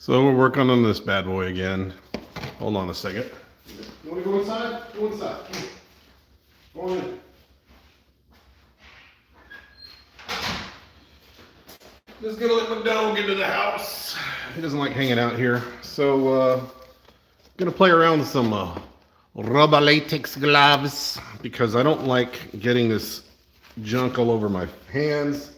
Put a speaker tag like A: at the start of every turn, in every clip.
A: So we're working on this bad boy again. Hold on a second. You want to go inside? Go inside. Go in. Just gonna let my dog into the house. He doesn't like hanging out here. So gonna play around with some rubber latex gloves because I don't like getting this junk all over my hands.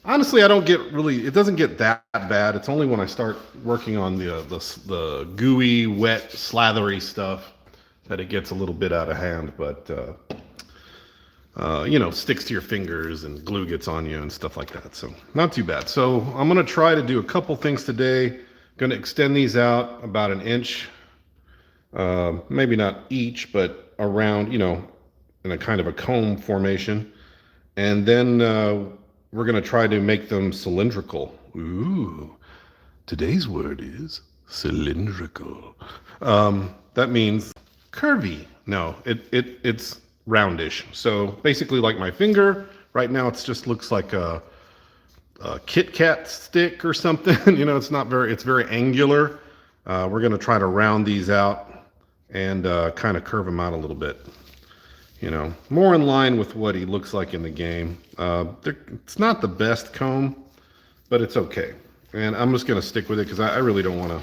A: Honestly, I don't get really, it doesn't get that bad. It's only when I start working on the gooey, wet, slathery stuff that it gets a little bit out of hand. But, you know, sticks to your fingers and glue gets on you and stuff like that. So not too bad. So I'm going to try to do a couple things today. Going to extend these out about an inch. Maybe not each, but around, you know, in a kind of a comb formation. And then we're going to try to make them cylindrical. Ooh, today's word is cylindrical. That means curvy. No, it's roundish. So basically like my finger, right now it just looks like a Kit Kat stick or something. You know, it's very angular. We're going to try to round these out and kind of curve them out a little bit. You know, more in line with what he looks like in the game. It's not the best comb, but it's okay. And I'm just going to stick with it because I really don't want to.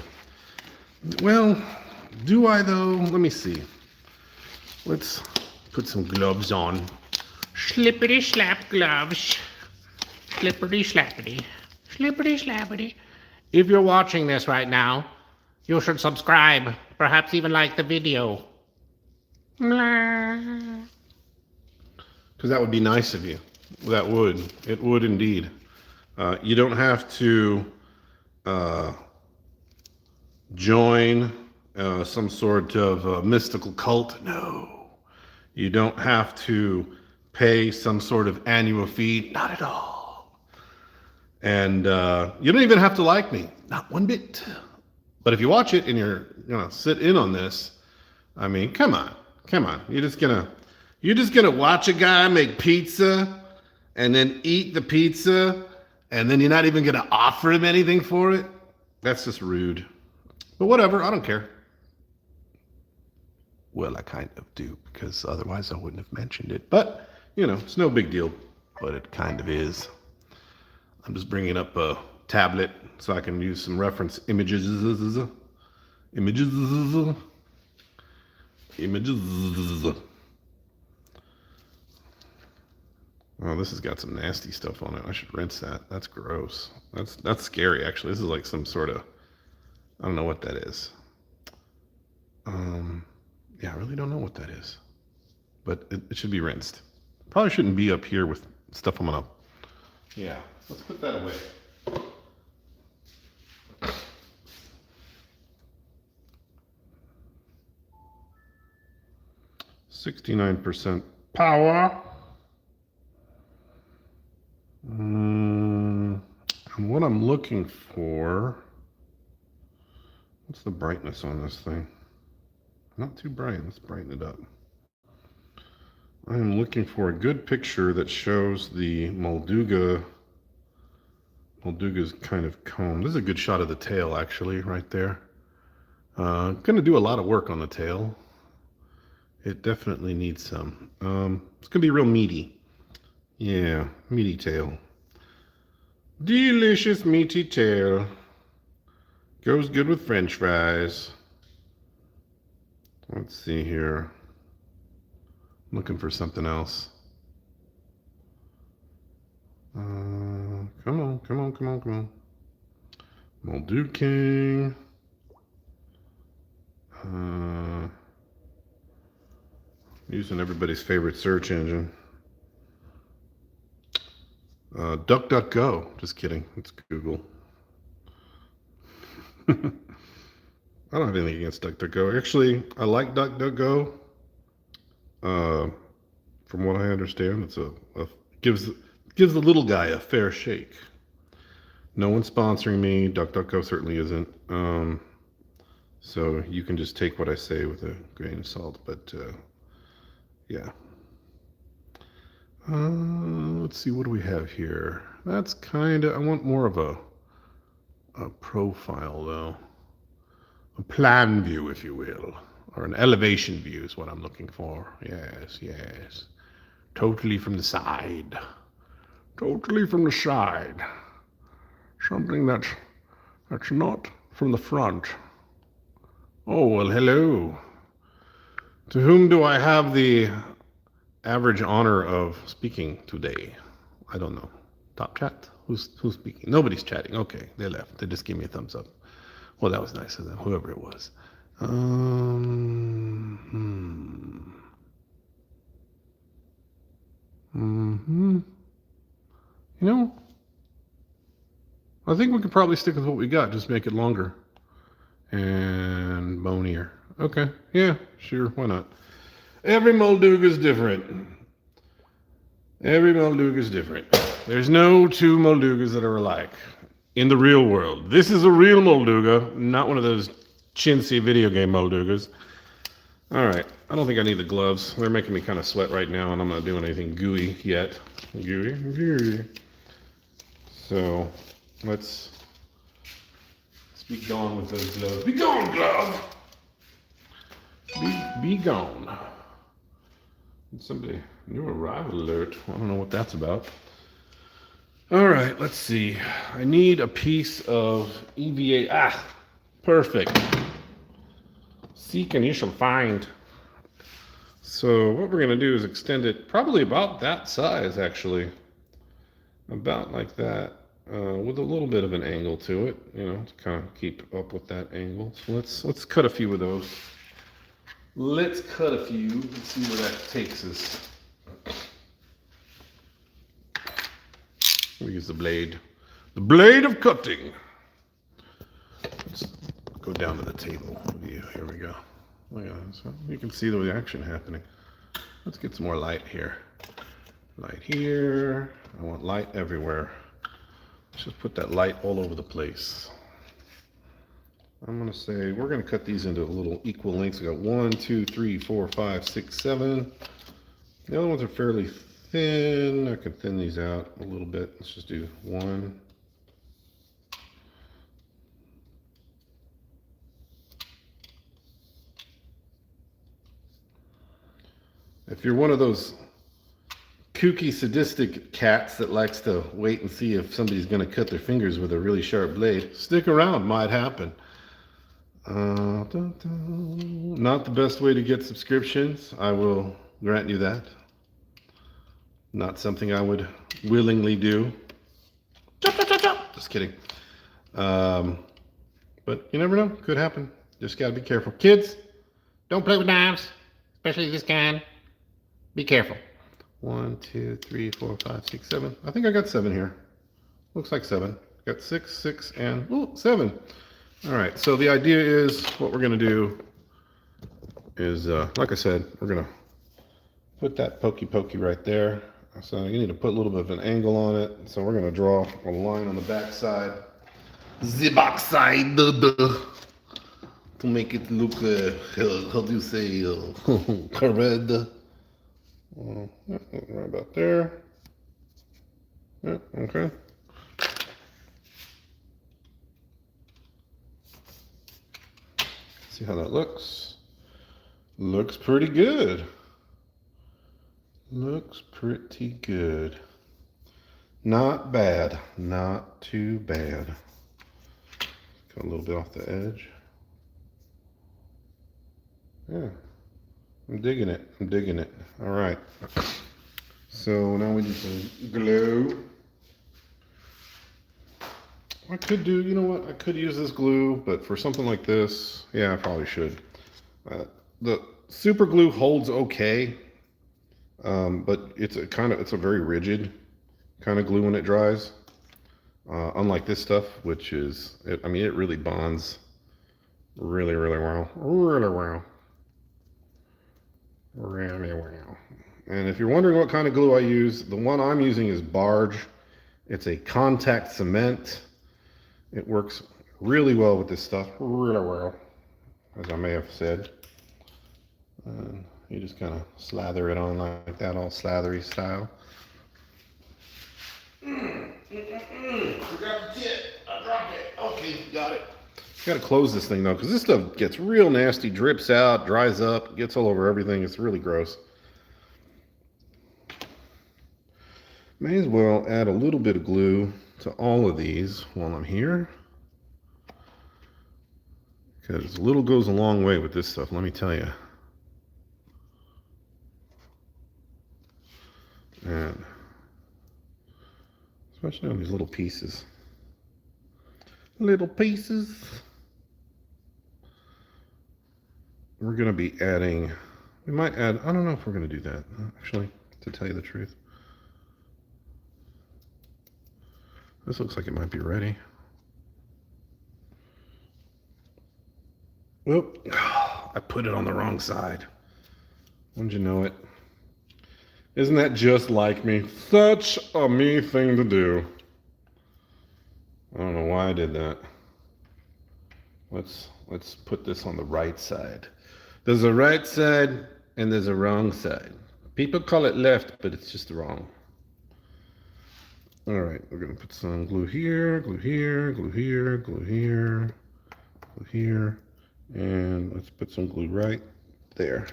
A: Well, do I though? Let me see. Let's put some gloves on.
B: Slippity slap gloves. Slippity slappity. Slippity slappity. If you're watching this right now, you should subscribe. Perhaps even like the video.
A: Because that would be nice of you. That would. It would indeed. You don't have to join some sort of mystical cult. No. You don't have to pay some sort of annual fee. Not at all. And you don't even have to like me. Not one bit. But if you watch it and you're gonna sit in on this, I mean, come on. Come on, you're just gonna watch a guy make pizza and then eat the pizza and then you're not even gonna offer him anything for it? That's just rude. But whatever, I don't care. Well, I kind of do because otherwise I wouldn't have mentioned it. But, you know, it's no big deal, but it kind of is. I'm just bringing up a tablet so I can use some reference images. Oh, this has got some nasty stuff on it. I should rinse that. That's gross. That's scary, actually. This is like some sort of, I don't know what that is. Yeah, I really don't know what that is. But it should be rinsed. Probably shouldn't be up here with stuff I'm gonna, yeah, let's put that away. 69% power. And what I'm looking for, what's the brightness on this thing? Not too bright. Let's brighten it up. I am looking for a good picture that shows the Molduga's kind of comb. This is a good shot of the tail, actually, right there. Going to do a lot of work on the tail. It definitely needs some. It's gonna be real meaty. Yeah, meaty tail. Delicious meaty tail. Goes good with French fries. Let's see here. I'm looking for something else. Come on. MOLDUKING. Using everybody's favorite search engine. DuckDuckGo. Just kidding. It's Google. I don't have anything against DuckDuckGo. Actually, I like DuckDuckGo. From what I understand, it's gives the little guy a fair shake. No one's sponsoring me. DuckDuckGo certainly isn't. So you can just take what I say with a grain of salt. But yeah. Let's see, what do we have here? That's kind of, I want more of a a profile though. A plan view, if you will. Or an elevation view is what I'm looking for. Yes, yes. Totally from the side. Totally from the side. Something that's not from the front. Oh, well, hello. To whom do I have the average honor of speaking today? I don't know. Top chat? Who's speaking? Nobody's chatting. Okay, they left. They just gave me a thumbs up. Well, that was nice of them, whoever it was. You know, I think we could probably stick with what we got. Just make it longer and bonier. Okay, yeah, sure, why not? Every Molduga is different. Every Molduga is different. There's no two Moldugas that are alike in the real world. This is a real Molduga, not one of those chintzy video game Moldugas. All right, I don't think I need the gloves. They're making me kind of sweat right now, and I'm not doing anything gooey yet. Gooey. So let's be gone with those gloves. Be gone, glove. Be gone. Somebody, new arrival alert. I don't know what that's about. All right, let's see. I need a piece of EVA. Ah, perfect. Seek and you shall find. So what we're gonna do is extend it probably about that size, actually. About like that, with a little bit of an angle to it, you know, to kind of keep up with that angle. So let's cut a few of those. Let's cut a few. Let's see where that takes us. We use the blade of cutting. Let's go down to the table view. Here we go. Look at that. So you can see the action happening. Let's get some more light here. Light here. I want light everywhere. Let's just put that light all over the place. I'm gonna say we're gonna cut these into a little equal lengths. We got 1, 2, 3, 4, 5, 6, 7. The other ones are fairly thin. I can thin these out a little bit. Let's just do 1. If you're one of those kooky, sadistic cats that likes to wait and see if somebody's going to cut their fingers with a really sharp blade, stick around, might happen. Not the best way to get subscriptions, I will grant you that. Not something I would willingly do. Just kidding. But you never know, could happen. Just got to be careful. Kids,
B: Don't play with knives, especially this kind. Be careful.
A: 1, 2, 3, 4, 5, 6, 7. I think I got 7 here. Looks like 7. Got 6, 6, and 7. All right, so the idea is what we're gonna do is, like I said, we're gonna put that pokey right there. So you need to put a little bit of an angle on it. So we're gonna draw a line on the back side. The back side, to make it look, how do you say, correct. Right about there. Yeah, okay. See how that looks. Looks pretty good. Looks pretty good. Not bad. Not too bad. Got a little bit off the edge. Yeah. I'm digging it. I'm digging it. All right. So now we need some glue. I could do, you know what? I could use this glue, but for something like this, yeah, I probably should. The super glue holds okay, but it's a very rigid kind of glue when it dries. Unlike this stuff, which is, it really bonds really well. Really well. Really well. And if you're wondering what kind of glue I use, the one I'm using is Barge. It's a contact cement. It works really well with this stuff, really well, as I may have said. You just kind of slather it on like that, all slathery style. Forgot the tip. I dropped it. Oh. Okay, got it. Got to close this thing though, because this stuff gets real nasty, drips out, dries up, gets all over everything. It's really gross. May as well add a little bit of glue to all of these while I'm here, because little goes a long way with this stuff, let me tell you. And especially on these little pieces. Little pieces. We're going to be adding, we might add, I don't know if we're going to do that, actually, to tell you the truth. This looks like it might be ready. Whoop, I put it on the wrong side. Wouldn't you know it? Isn't that just like me? Such a me thing to do. I don't know why I did that. Let's put this on the right side. There's a right side and there's a wrong side. People call it left, but it's just wrong. All right, we're gonna put some glue here, glue here, glue here, glue here, glue here, and let's put some glue right there.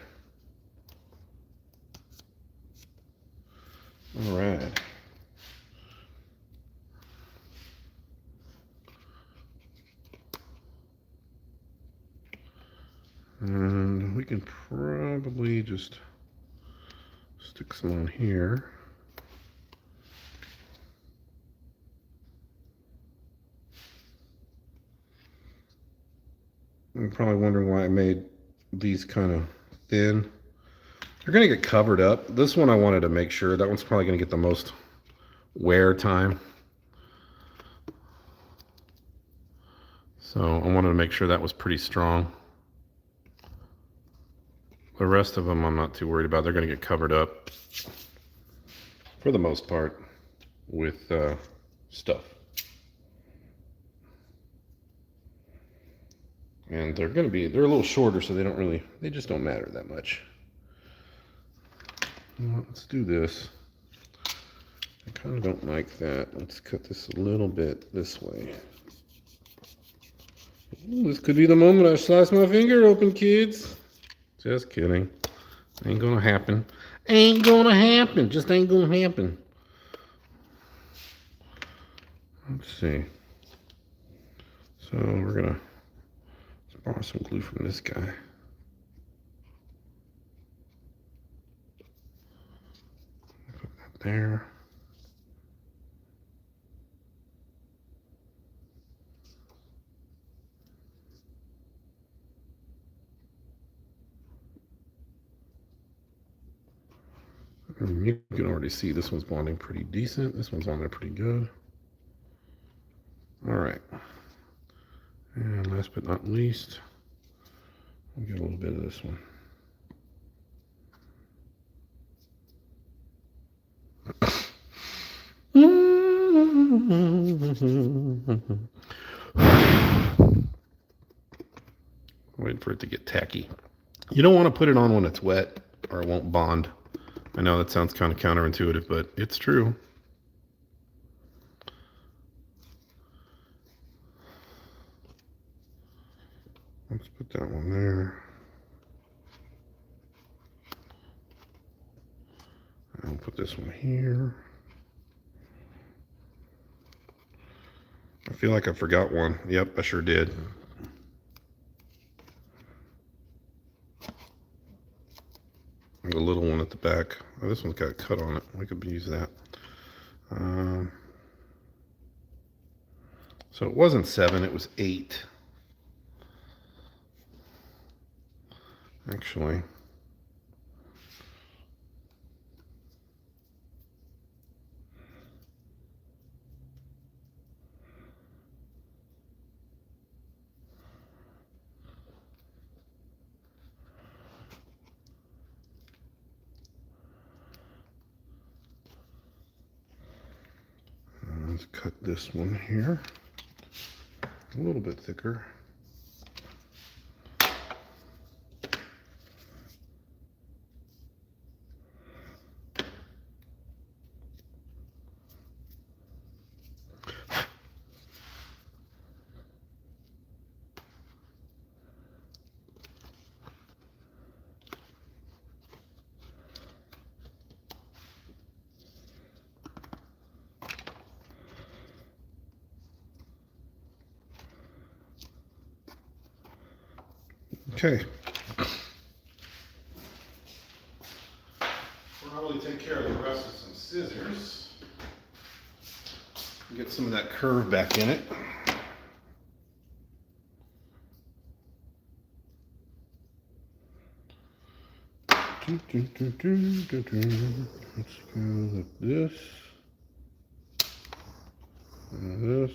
A: All right. And we can probably just stick some on here. You're probably wondering why I made these kind of thin. They're going to get covered up. This one I wanted to make sure. That one's probably going to get the most wear time. So I wanted to make sure that was pretty strong. The rest of them I'm not too worried about. They're going to get covered up for the most part with stuff. And they're a little shorter, so they just don't matter that much. Well, let's do this. I kind of don't like that. Let's cut this a little bit this way. Ooh, this could be the moment I slice my finger open, kids. Just kidding. Ain't gonna happen. Ain't gonna happen. Just ain't gonna happen. Let's see. So we're gonna borrow some glue from this guy. Put that there. And you can already see this one's bonding pretty decent. This one's on there pretty good. All right. And last but not least, we'll get a little bit of this one. Wait for it to get tacky. You don't want to put it on when it's wet or it won't bond. I know that sounds kind of counterintuitive, but it's true. Let's put that one there. I'll put this one here. I feel like I forgot one. Yep, I sure did. The little one at the back. Oh, this one's got a cut on it. We could use that. So it wasn't 7, it was 8. Actually. Let's cut this one here a little bit thicker. Okay. We'll probably take care of the rest with some scissors. Get some of that curve back in it. Let's go with this and this.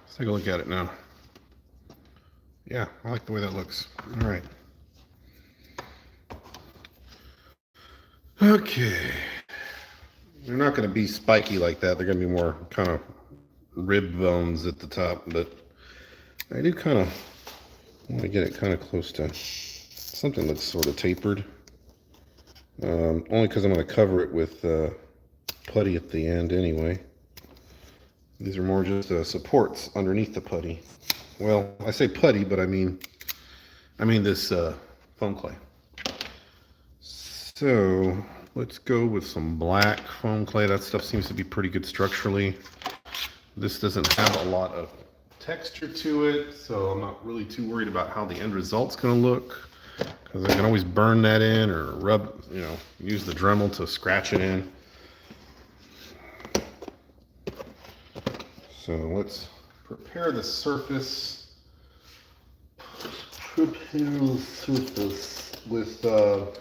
A: Let's take a look at it now. Yeah, I like the way that looks. All right. Okay. They're not going to be spiky like that. They're going to be more kind of rib bones at the top, but I do kind of want to get it kind of close to something that's sort of tapered. Only because I'm going to cover it with putty at the end anyway. These are more just supports underneath the putty. Well, I say putty, but I mean this foam clay. So let's go with some black foam clay. That stuff seems to be pretty good structurally. This doesn't have a lot of texture to it, so I'm not really too worried about how the end result's going to look, because I can always burn that in or rub, use the Dremel to scratch it in. So let's prepare the surface. Prepare the surface with, let's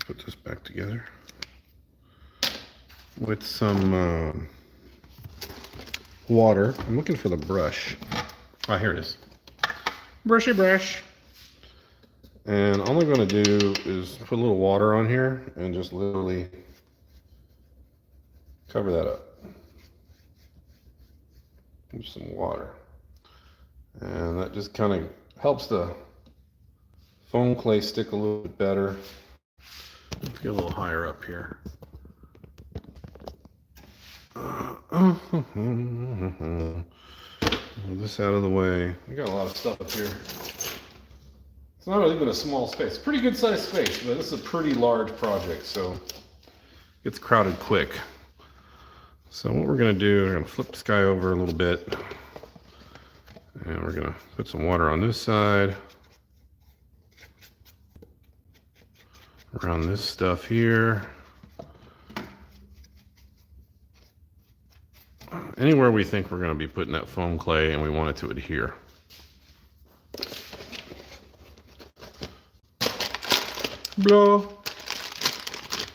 A: put this back together. With some water. I'm looking for the brush. Ah, here it is.
B: Brushy brush.
A: And all I'm going to do is put a little water on here and just literally cover that up with some water. And that just kind of helps the foam clay stick a little bit better. Let's get a little higher up here. Move this out of the way. We got a lot of stuff up here. It's not even a small space. Pretty good sized space, but this is a pretty large project, so it gets crowded quick. So what we're going to do, we're going to flip this guy over a little bit. And we're going to put some water on this side. Around this stuff here. Anywhere we think we're going to be putting that foam clay and we want it to adhere. Blah.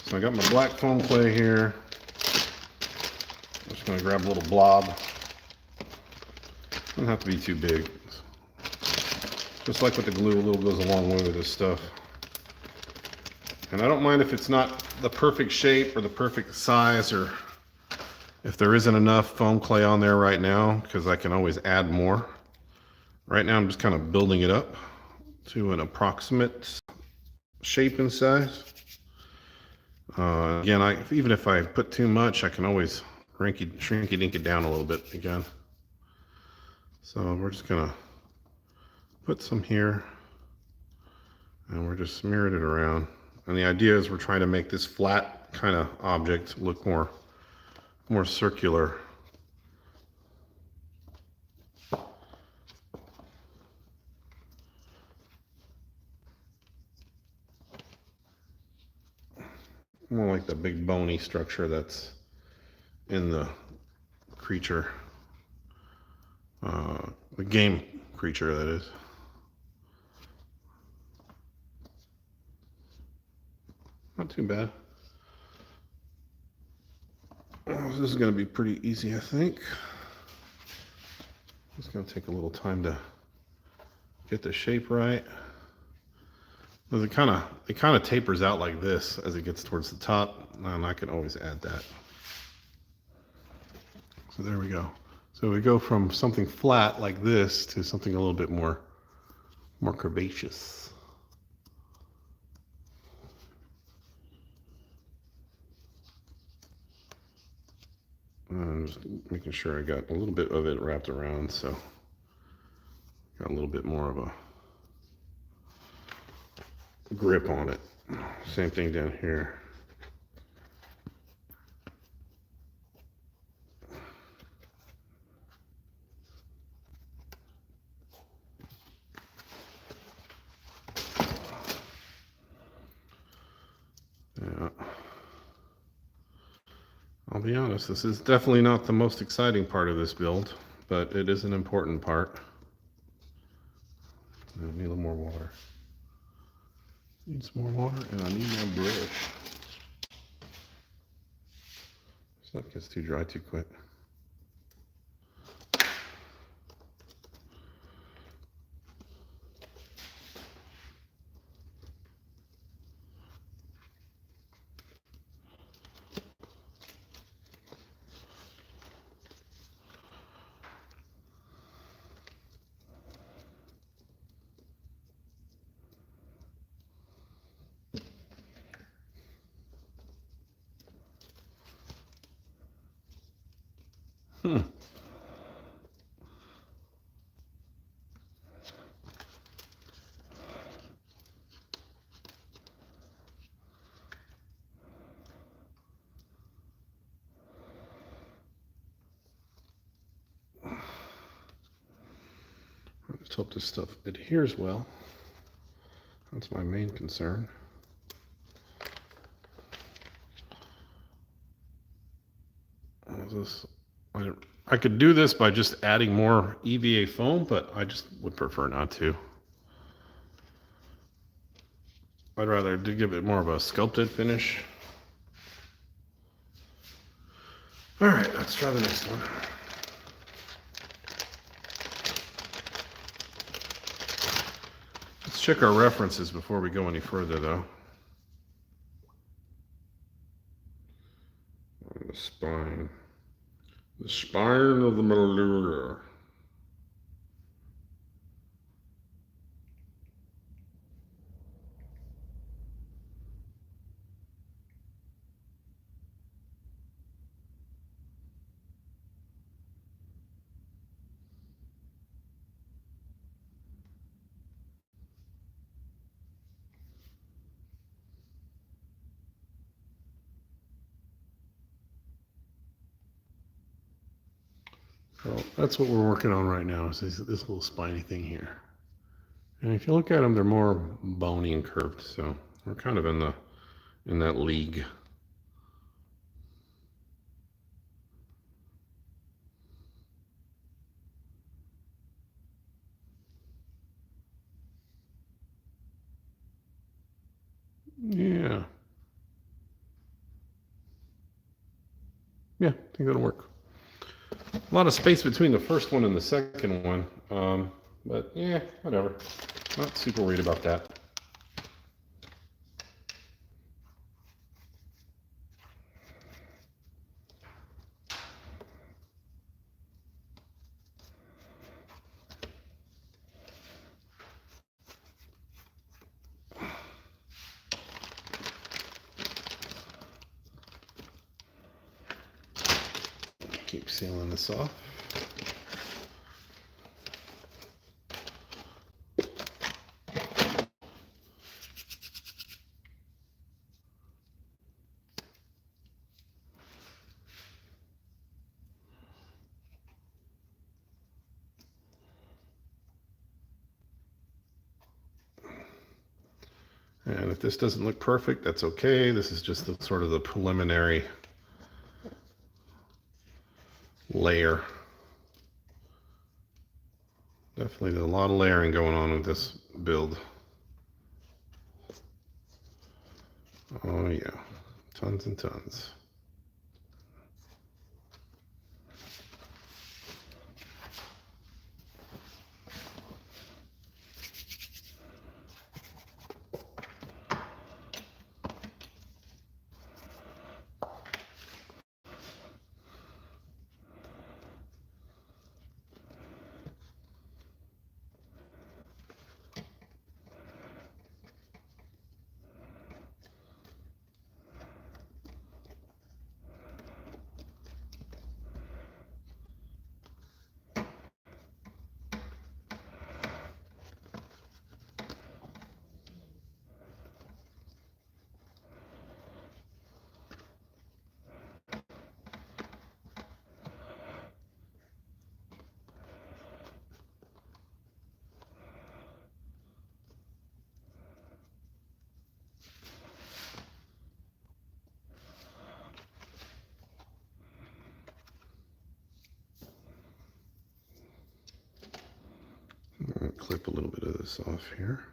A: So I got my black foam clay here. I'm just going to grab a little blob. Doesn't have to be too big. Just like with the glue, a little goes a long way with this stuff. And I don't mind if it's not the perfect shape or the perfect size, or if there isn't enough foam clay on there right now, because I can always add more. Right now I'm just kind of building it up to an approximate shape and size. Again, even if I put too much, I can always shrinky dink it down a little bit again. So we're just gonna put some here, and we're just smearing it around. And the idea is we're trying to make this flat kind of object look more circular. More like the big bony structure that's in the creature, the game creature, that is. Not too bad. This is going to be pretty easy, I think. It's going to take a little time to get the shape right. It kind of tapers out like this as it gets towards the top, and I can always add that. So there we go. So we go from something flat like this to something a little bit more curvaceous. I'm just making sure I got a little bit of it wrapped around, so got a little bit more of a grip on it. Same thing down here. Yeah. I'll be honest, this is definitely not the most exciting part of this build, but it is an important part. I need a little more water. Need some more water, and I need my brush. Stuff gets too dry too quick. I just hope this stuff adheres well. That's my main concern. I could do this by just adding more EVA foam, but I just would prefer not to. I'd rather give it more of a sculpted finish. All right, let's try the next one. Let's check our references before we go any further, though. The spine. The spine of the Molduga. So that's what we're working on right now, is this little spiny thing here. And if you look at them, they're more bony and curved, so we're kind of in that league. Yeah. Yeah, I think that'll work. A lot of space between the first one and the second one, but yeah, whatever. Not super worried about that. Keep sealing this off. And if this doesn't look perfect, that's okay. This is just the sort of the preliminary layer. Definitely there's a lot of layering going on with this build. Oh yeah, tons and tons. I'll clip a little bit of this off here.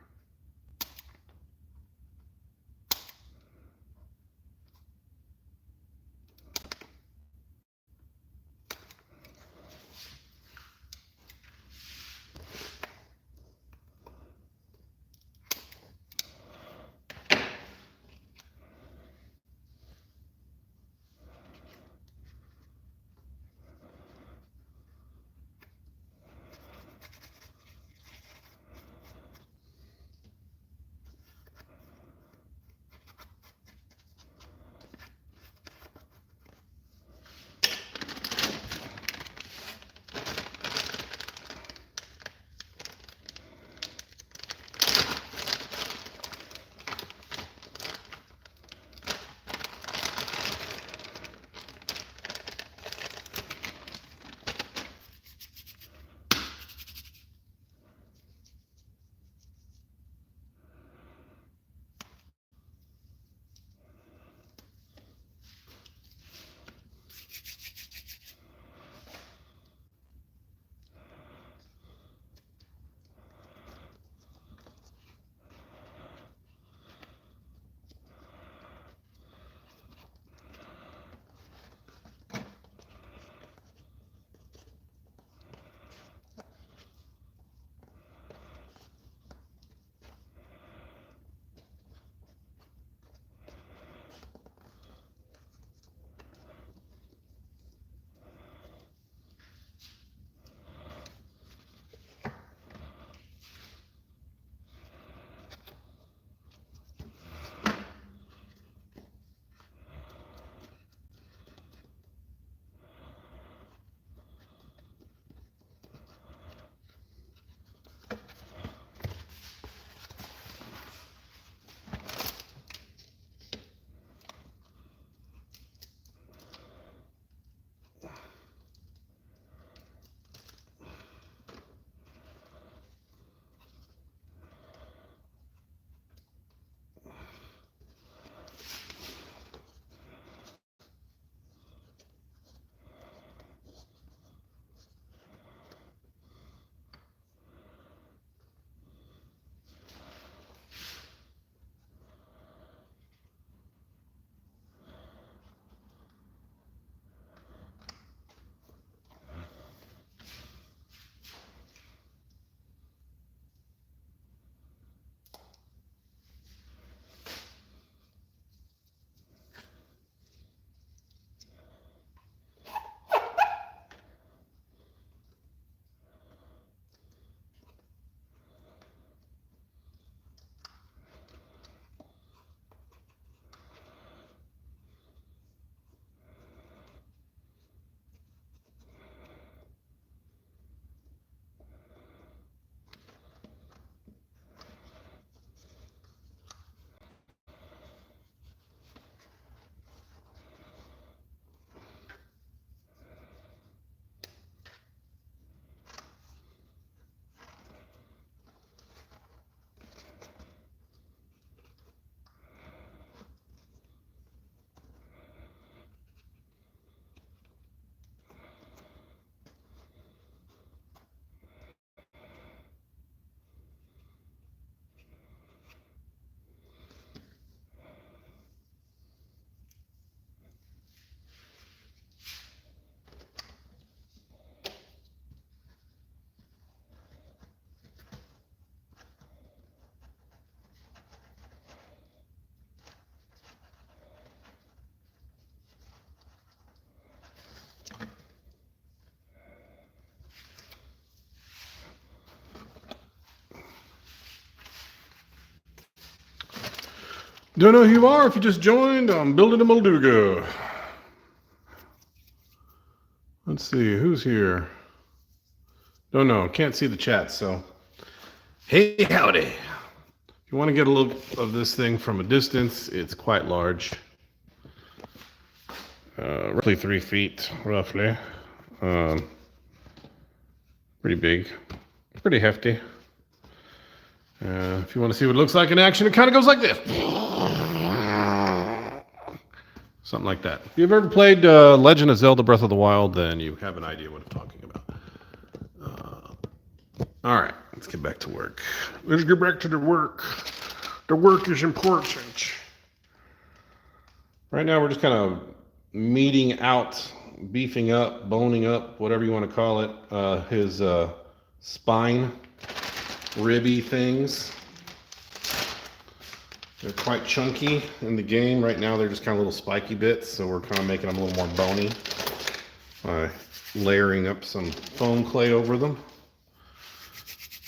A: Don't know who you are if you just joined. I'm building a Molduga. Let's see, who's here? Don't know, can't see the chat, so. Hey, howdy. If you want to get a look of this thing from a distance, it's quite large. Roughly 3 feet, roughly. Pretty big, pretty hefty. If you want to see what it looks like in action, it kind of goes like this. Something like that. If you've ever played Legend of Zelda Breath of the Wild, then you have an idea what I'm talking about. All right, let's get back to work. Let's get back to the work. The work is important. Right now, we're just kind of meeting out, beefing up, boning up, whatever you want to call it, his spine, ribby things. They're quite chunky in the game. Right now, they're just kind of little spiky bits, so we're kind of making them a little more bony by layering up some foam clay over them.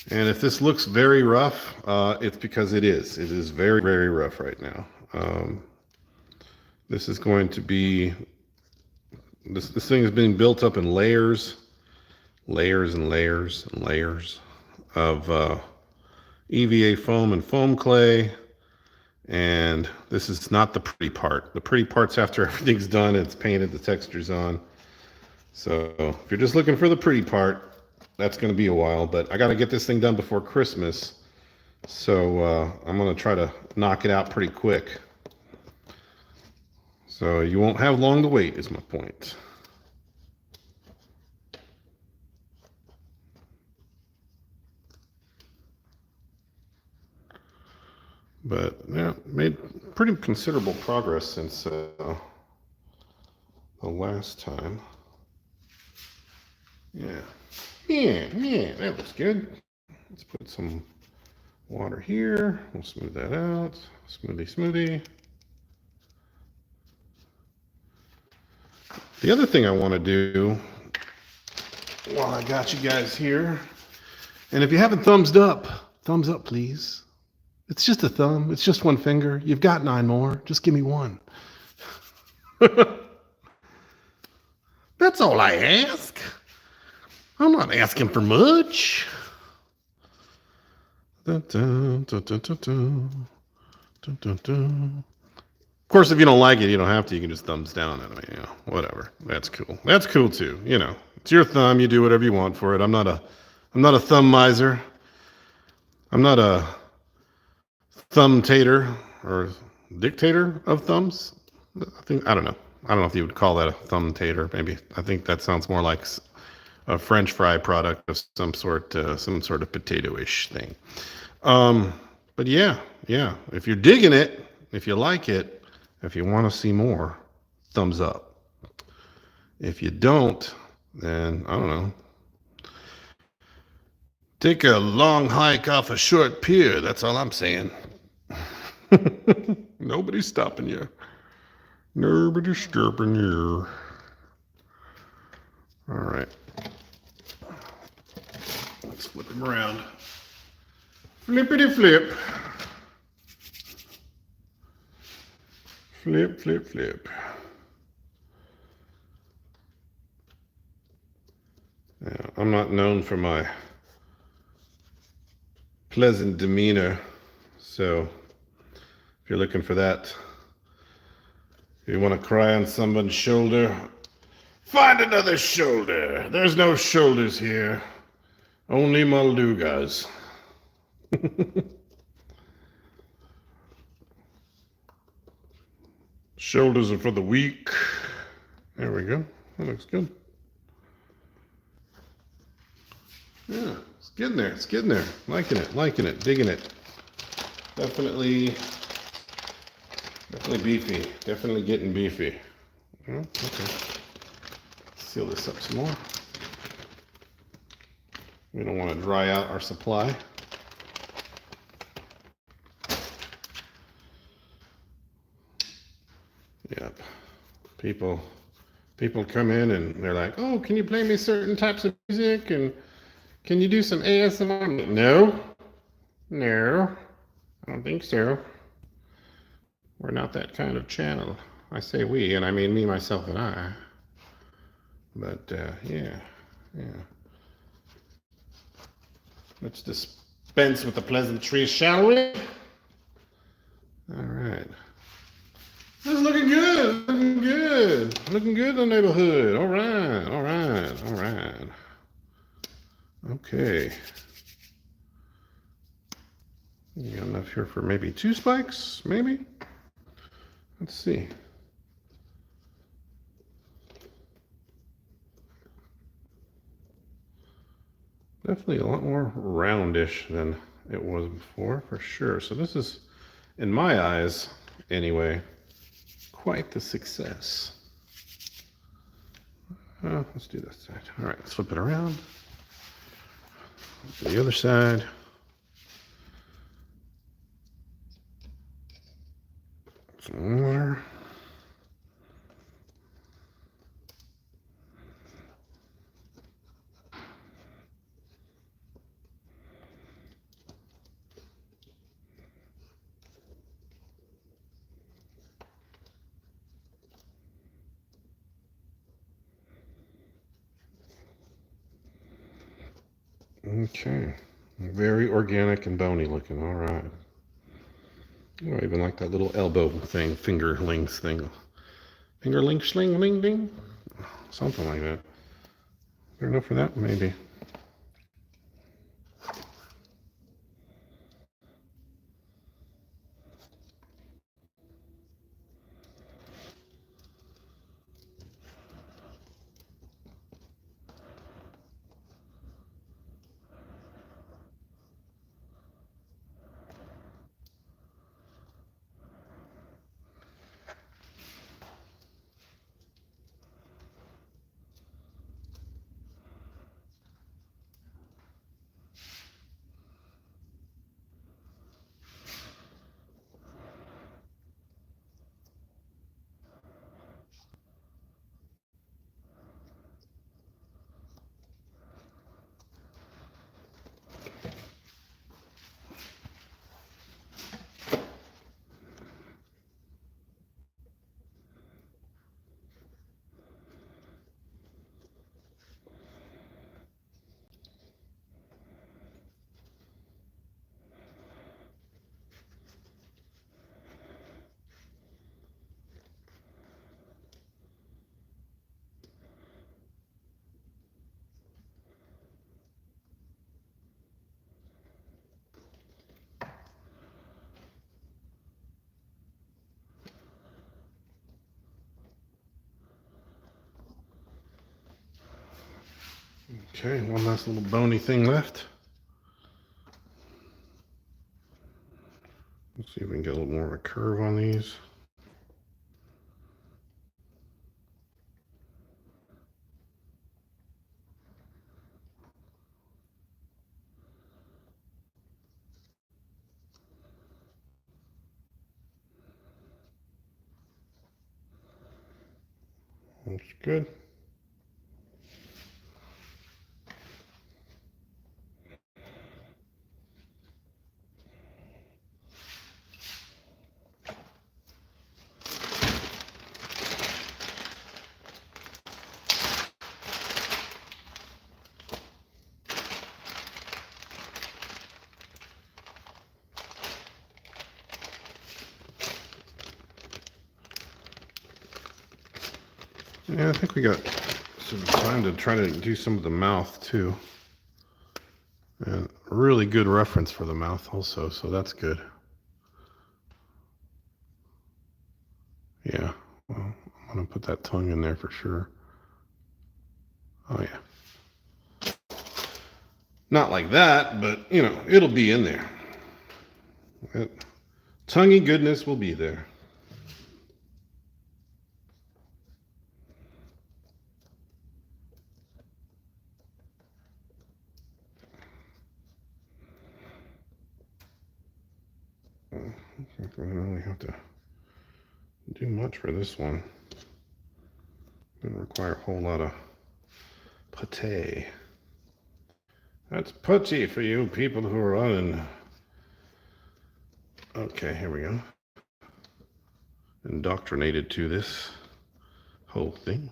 A: And if this looks very rough, it's because it is. It is very, very rough right now. This is going to be, this thing is being built up in layers and layers and layers of EVA foam and foam clay. And this is not the pretty part. The pretty part's after everything's done, it's painted, the texture's on. So if you're just looking for the pretty part, that's going to be a while, but I got to get this thing done before Christmas. So I'm going to try to knock it out pretty quick. So you won't have long to wait is my point. But yeah, made pretty considerable progress since the last time. Yeah, that looks good. Let's put some water here. We'll smooth that out. Smoothie. The other thing I want to do while I got you guys here, and if you haven't thumbs up, please. It's just a thumb. It's just one finger. You've got 9 more. Just give me one. That's all I ask. I'm not asking for much. Of course, if you don't like it, you don't have to. You can just thumbs down it. I mean, yeah, whatever. That's cool. That's cool too. You know, it's your thumb. You do whatever you want for it. I'm not a thumb miser. I'm not a thumb-tater or dictator of thumbs. I don't know if you would call that a thumb-tater. Maybe I think that sounds more like a French fry product of some sort of potato-ish thing. But yeah. If you're digging it, if you like it, if you want to see more, thumbs up. If you don't, then I don't know. Take a long hike off a short pier. That's all I'm saying. Nobody's stopping you. Nobody's stopping you. All right. Let's flip him around. Flippity flip. Flip. Yeah, I'm not known for my pleasant demeanor, so if you're looking for that, if you want to cry on someone's shoulder, find another shoulder. There's no shoulders here, only Moldugas. Shoulders are for the weak. There we go. That looks good. Yeah, it's getting there. Liking it, digging it. Definitely beefy. Definitely getting beefy. Oh, okay. Seal this up some more. We don't want to dry out our supply. Yep. People come in and they're like, "Oh, can you play me certain types of music? And can you do some ASMR?" No, I don't think so. We're not that kind of channel. I say we, and I mean me, myself, and I. But, yeah. Let's dispense with the pleasantries, shall we? All right. That's looking good. Looking good. Looking good in the neighborhood. All right. Okay. You got enough here for maybe 2 spikes, maybe? Let's see. Definitely a lot more roundish than it was before, for sure. So this is, in my eyes, anyway, quite the success. Let's do this side. All right, let's flip it around. To the other side. Some more. Okay, very organic and bony looking. All right. Oh, I even like that little elbow thing, fingerlings thing. Fingerling, sling, ling, ding. Something like that. Fair enough for that, maybe. Okay, one last little bony thing left. Let's see if we can get a little more of a curve on these. Looks good. Yeah, I think we got some time to try to do some of the mouth too. And really good reference for the mouth also, so that's good. Yeah, well, I'm gonna put that tongue in there for sure. Oh yeah. Not like that, but you know, it'll be in there. That tonguey goodness will be there. I don't really have to do much for this one. Doesn't require a whole lot of pate. That's putty for you people who are on. Okay, here we go. indoctrinated to this whole thing.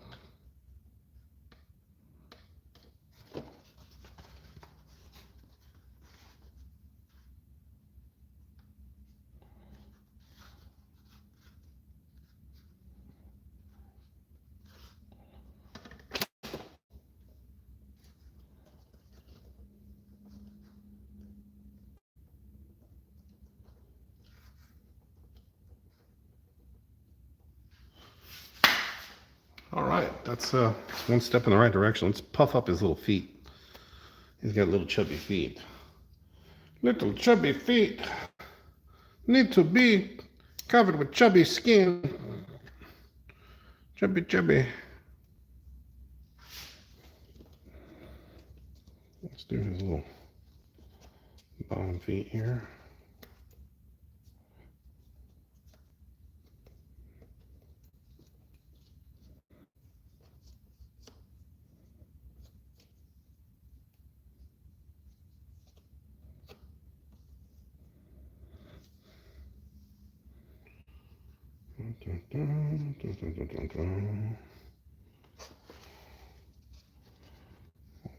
A: All right, that's one step in the right direction. Let's puff up his little feet. He's got little chubby feet. Little chubby feet need to be covered with chubby skin. Chubby, chubby. Let's do his little bottom feet here.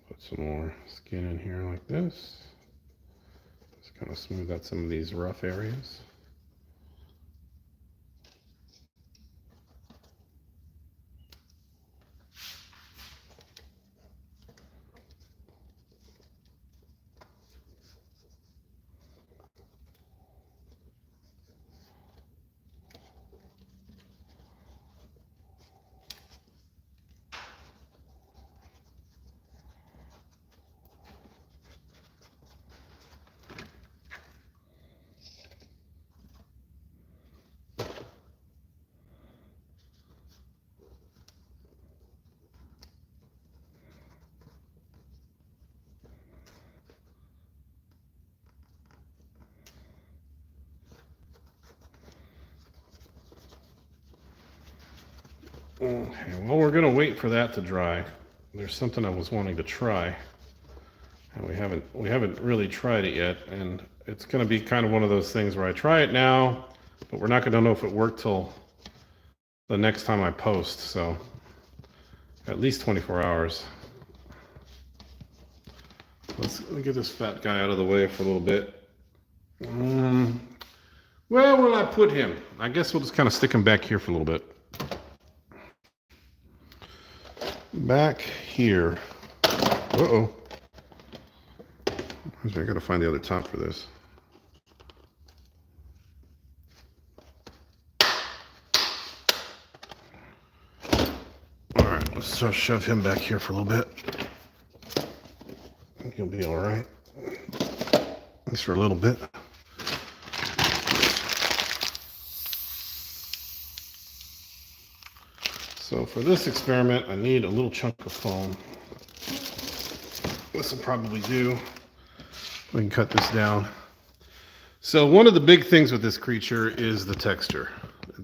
A: Put some more skin in here like this. Just kind of smooth out some of these rough areas. Okay, well, we're gonna wait for that to dry. There's something I was wanting to try, and we haven't really tried it yet, and it's gonna be kind of one of those things where I try it now, but we're not gonna know if it worked till the next time I post, so at least 24 hours. Let's get this fat guy out of the way for a little bit. Where will I put him? I guess we'll just kind of stick him back here for a little bit. Back here. Uh-oh. I gotta find the other top for this. All right, let's just shove him back here for a little bit. I think he'll be all right. At least for a little bit. So for this experiment, I need a little chunk of foam. This will probably do. We can cut this down. So one of the big things with this creature is the texture.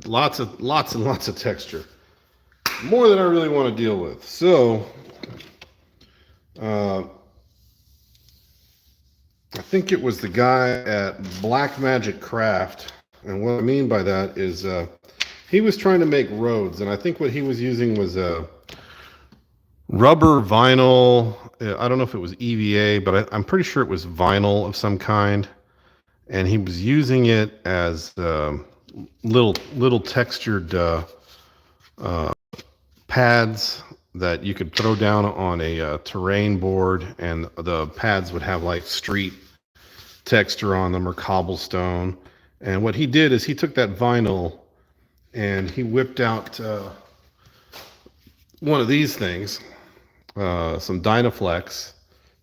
A: Lots and lots of texture. More than I really want to deal with. So I think it was the guy at Black Magic Craft. And what I mean by that is he was trying to make roads, and I think what he was using was a rubber vinyl. I don't know if it was EVA, but I'm pretty sure it was vinyl of some kind. And he was using it as little textured pads that you could throw down on a terrain board, and the pads would have like street texture on them or cobblestone. And what he did is he took that vinyl and he whipped out one of these things, some Dynaflex,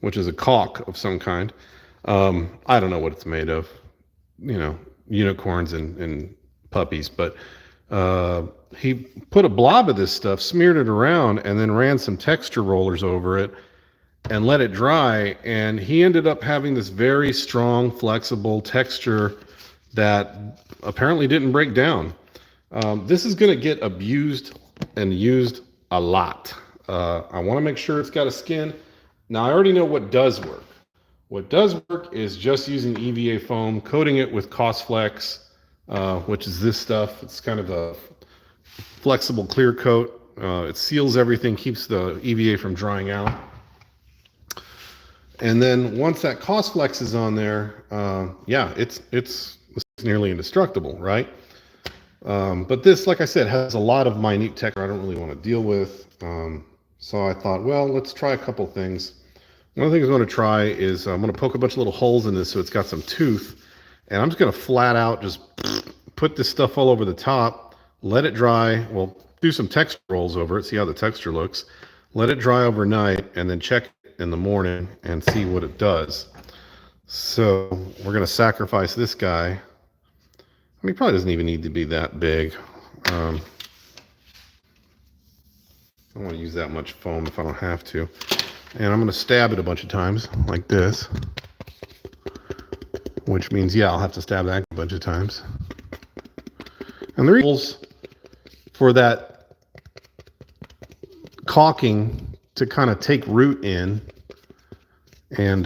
A: which is a caulk of some kind. I don't know what it's made of, you know, unicorns and puppies, but he put a blob of this stuff, smeared it around, and then ran some texture rollers over it and let it dry. And he ended up having this very strong, flexible texture that apparently didn't break down. This is going to get abused and used a lot. I want to make sure it's got a skin. Now, I already know what does work. What does work is just using EVA foam, coating it with Cosflex which is this stuff. It's kind of a flexible clear coat. It seals everything, keeps the EVA from drying out. And then once that cost flex is on there, yeah, it's nearly indestructible, right? But this, like I said, has a lot of minute texture I don't really want to deal with. So I thought, well, let's try a couple things. One of the things I'm going to try is I'm going to poke a bunch of little holes in this so it's got some tooth. And I'm just going to flat out just put this stuff all over the top, let it dry. Well, do some texture rolls over it, see how the texture looks. Let it dry overnight and then check it in the morning and see what it does. So we're going to sacrifice this guy. I mean, he probably doesn't even need to be that big. I don't want to use that much foam if I don't have to. And I'm going to stab it a bunch of times like this. Which means, yeah, I'll have to stab that a bunch of times. And the rules for that caulking to kind of take root in and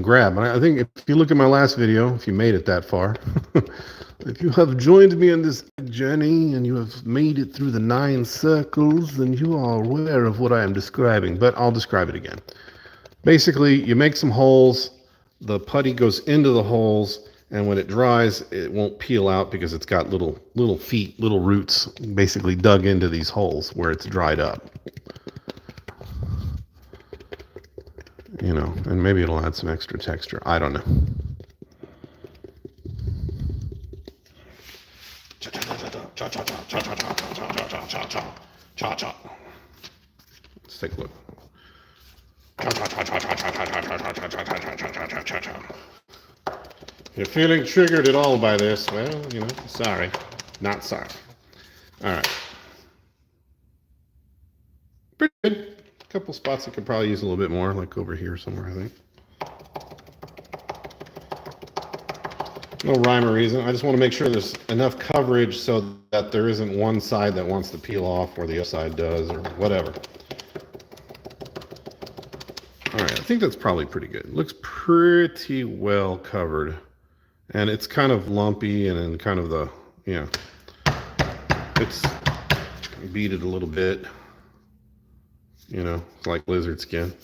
A: grab. And I think if you look at my last video, if you made it that far, if you have joined me on this journey and you have made it through the 9 circles, then you are aware of what I am describing, but I'll describe it again. Basically, you make some holes, the putty goes into the holes, and when it dries, it won't peel out because it's got little feet, little roots basically dug into these holes where it's dried up. You know, and maybe it'll add some extra texture. I don't know. Let's take a look. You're feeling triggered at all by this? Well, you know, sorry. Not sorry. All right. Pretty good. A couple spots that could probably use a little bit more, like over here somewhere, I think. No rhyme or reason. I just want to make sure there's enough coverage so that there isn't one side that wants to peel off or the other side does or whatever. All right, I think that's probably pretty good. It looks pretty well covered. And it's kind of lumpy and in kind of the, you know, it's beaded a little bit. You know, it's like lizard skin.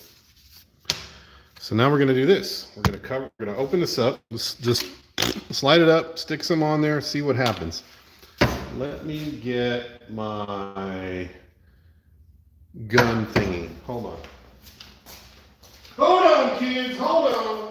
A: So now we're going to do this. We're going to open this up. Just slide it up, stick some on there, see what happens. Let me get my gun thingy. Hold on. Hold on, kids. Hold on.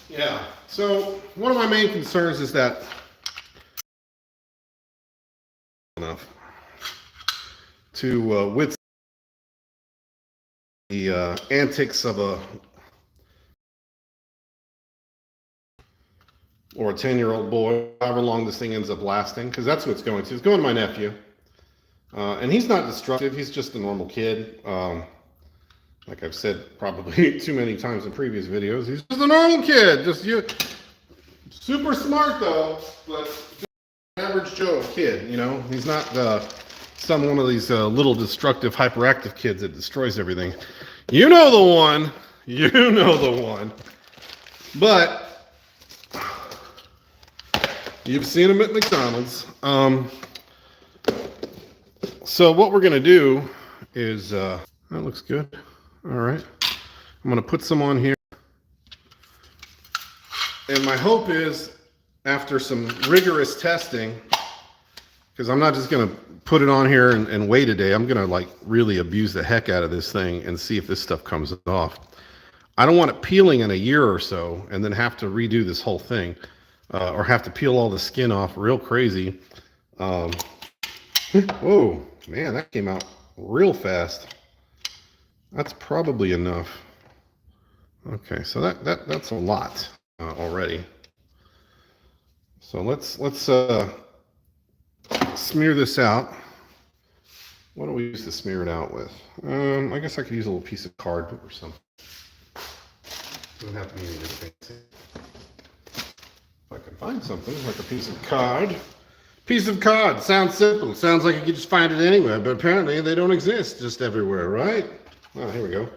A: Yeah, so one of my main concerns is that enough to withstand the antics of a 10-year-old boy, however long this thing ends up lasting, because that's what it's going to. It's going to my nephew, and he's not destructive. He's just a normal kid. Like I've said probably too many times in previous videos, he's just a normal kid. Just super smart though, but just an average Joe kid. You know, he's not one of these little destructive, hyperactive kids that destroys everything. You know the one. You know the one. But you've seen him at McDonald's. So what we're gonna do is, that looks good. All right. I'm gonna put some on here. And my hope is, after some rigorous testing, because I'm not just gonna put it on here and wait a day, I'm gonna like really abuse the heck out of this thing and see if this stuff comes off. I don't want it peeling in a year or so and then have to redo this whole thing, or have to peel all the skin off real crazy. Whoa, man, that came out real fast. That's probably enough. Okay, so that's a lot already. So let's smear this out. What do we use to smear it out with? I guess I could use a little piece of card or something. Doesn't have to be anything fancy. If I can find something like a piece of card. Piece of card sounds simple. Sounds like you could just find it anywhere, but apparently they don't exist just everywhere, right? Oh, here we go.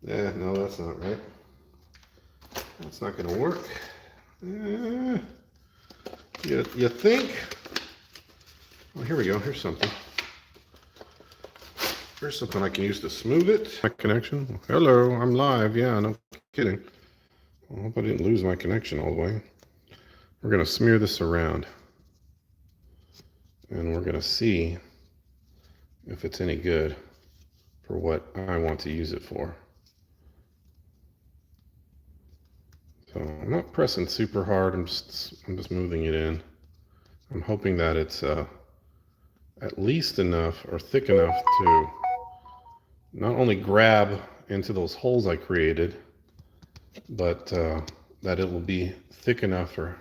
A: Yeah, no, that's not right. That's not gonna work. You think? Oh, here we go. Here's something. Here's something I can use to smooth it. My connection. Hello, I'm live. Yeah, no kidding. I hope I didn't lose my connection all the way. We're gonna smear this around, and we're gonna see if it's any good for what I want to use it for. So I'm not pressing super hard. I'm just moving it in. I'm hoping that it's at least enough or thick enough to not only grab into those holes I created, but that it will be thick enough or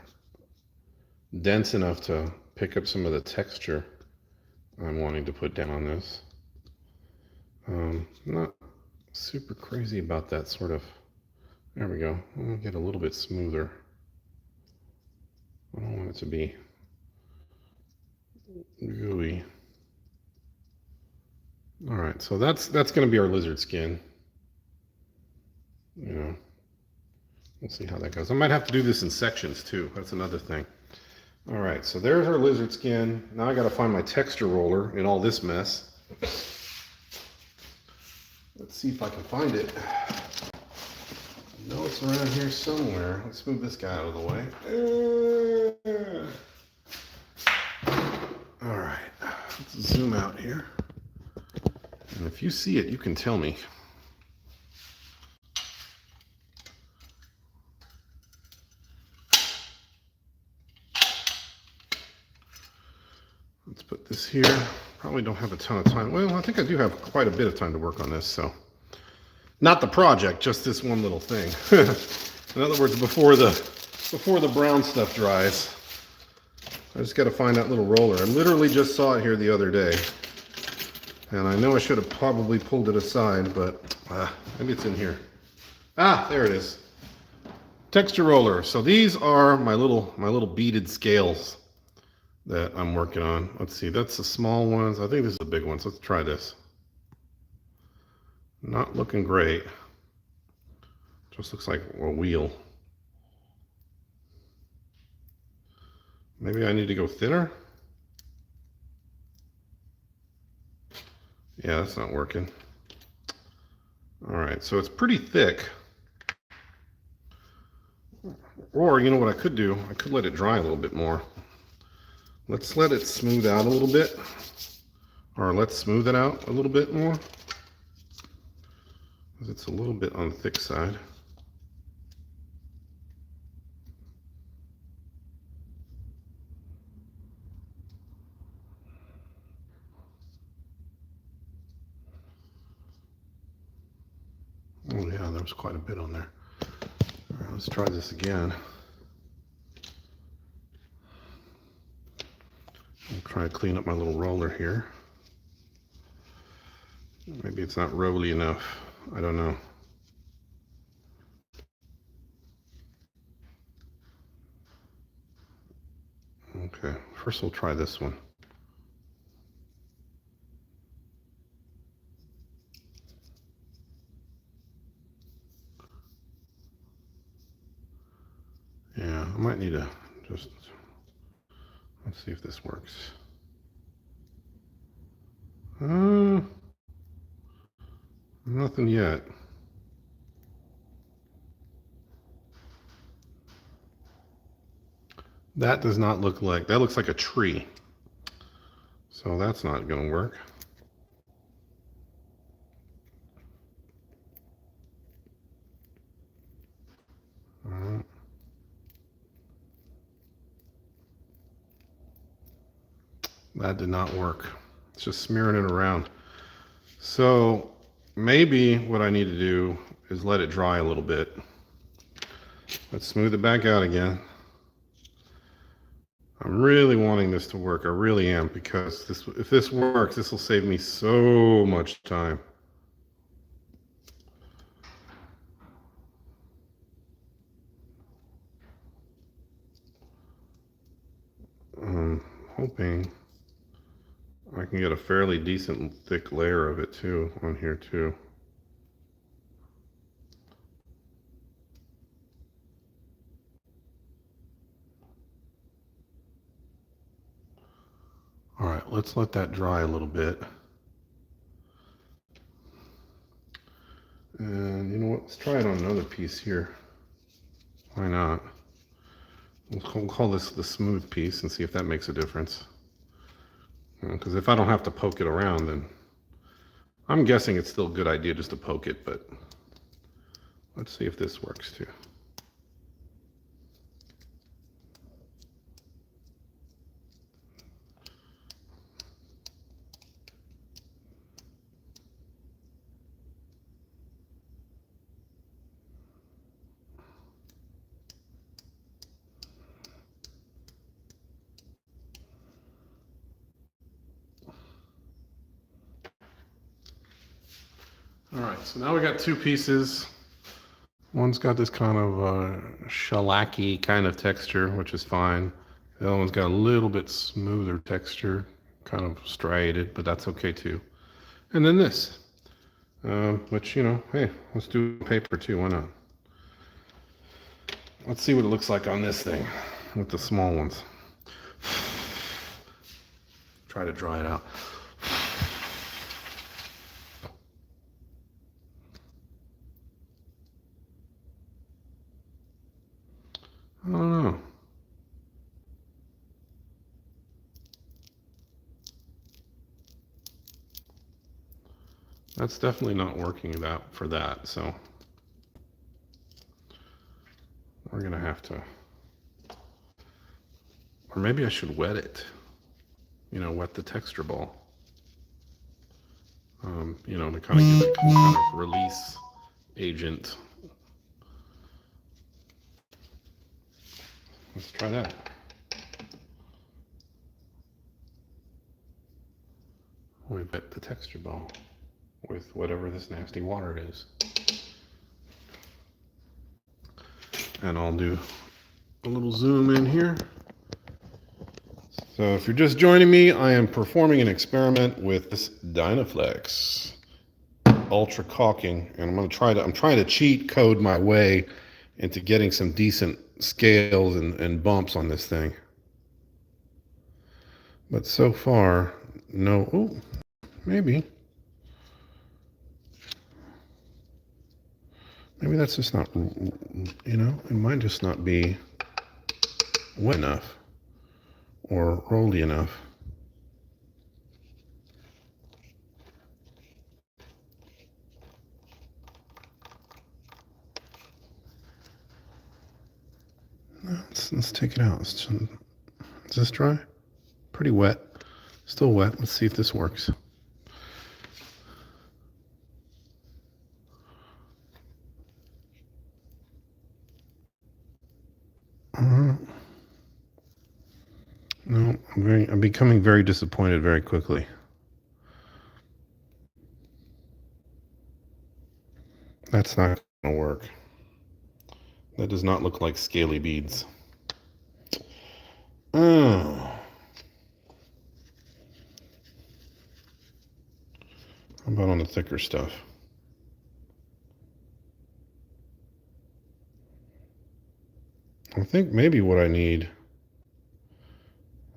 A: dense enough to pick up some of the texture I'm wanting to put down on this. Not super crazy about that sort of. There we go. I'm gonna get a little bit smoother. I don't want it to be gooey. All right, so that's going to be our lizard skin. You know, we'll see how that goes. I might have to do this in sections too. That's another thing. All right, so there's our lizard skin. Now I got to find my texture roller in all this mess. Let's see if I can find it. I know it's around here somewhere. Let's move this guy out of the way. All right, let's zoom out here. And if you see it, you can tell me. Let's put this here. Probably don't have a ton of time. Well, I think I do have quite a bit of time to work on this, so. Not the project, just this one little thing. In other words, before the brown stuff dries. I just got to find that little roller. I literally just saw it here the other day. And I know I should have probably pulled it aside, but maybe it's in here. Ah, there it is. Texture roller. So these are my little beaded scales that I'm working on. Let's see, that's the small ones. I think this is the big ones. Let's try this. Not looking great. Just looks like a wheel. Maybe I need to go thinner? Yeah, that's not working. All right, so it's pretty thick. Or, you know what I could do? I could let it dry a little bit more. Let's let it smooth out a little bit. Or let's smooth it out a little bit more. Because it's a little bit on the thick side. Oh yeah, there was quite a bit on there. All right, let's try this again. I'll try to clean up my little roller here. Maybe it's not rolly enough. I don't know. Okay, first we'll try this one. Yeah, I might need to just, let's see if this works. Nothing yet. That does not look like, that looks like a tree. So that's not going to work. That did not work. It's just smearing it around. So maybe what I need to do is let it dry a little bit. Let's smooth it back out again. I'm really wanting this to work. I really am, because if this works, this will save me so much time. I'm hoping I can get a fairly decent thick layer of it too on here too. All right, let's let that dry a little bit. And you know what, let's try it on another piece here. Why not? We'll call this the smooth piece and see if that makes a difference. Because if I don't have to poke it around, then I'm guessing it's still a good idea just to poke it, but let's see if this works too. All right, so now we got two pieces. One's got this kind of shellacky kind of texture, which is fine. The other one's got a little bit smoother texture, kind of striated, but that's okay too. And then this, which, you know, hey, let's do paper too, why not? Let's see what it looks like on this thing with the small ones. Try to dry it out. I don't know. That's definitely not working for that, so we're gonna have to, or maybe I should wet it. You know, wet the texture ball. You know, to kind of give it some kind of release agent. Let's try that. We wet the texture ball with whatever this nasty water is. And I'll do a little zoom in here. So if you're just joining me, I am performing an experiment with this Dynaflex ultra caulking, and I'm trying to cheat code my way into getting some decent scales and bumps on this thing. But so far, no. Oh, maybe that's just not, you know, it might just not be wet enough or rolly enough. Let's take it out. Is this dry? Pretty wet. Still wet. Let's see if this works. No, I'm becoming very disappointed very quickly. That's not gonna work. That does not look like scaly beads. Oh. How about on the thicker stuff? I think maybe what I need,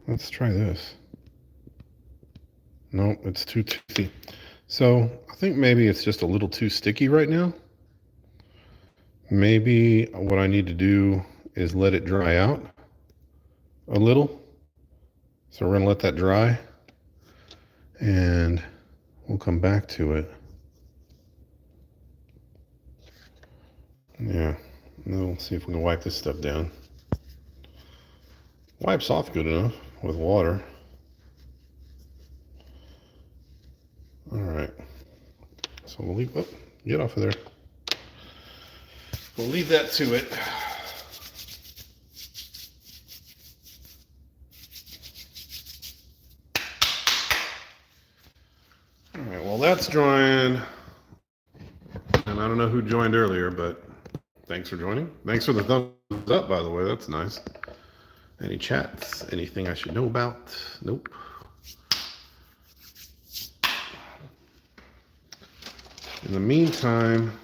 A: let's try this. Nope, it's too toothy. So I think maybe it's just a little too sticky right now. Maybe what I need to do is let it dry out a little. So we're gonna let that dry and we'll come back to it. Yeah, we'll see if we can wipe this stuff down. Wipes off good enough with water. All right, so we'll leave, oh, get off of there. We'll leave that to it. All right, well that's drying. And I don't know who joined earlier, but thanks for joining. Thanks for the thumbs up, by the way. That's nice. Any chats? Anything I should know about? Nope. In the meantime,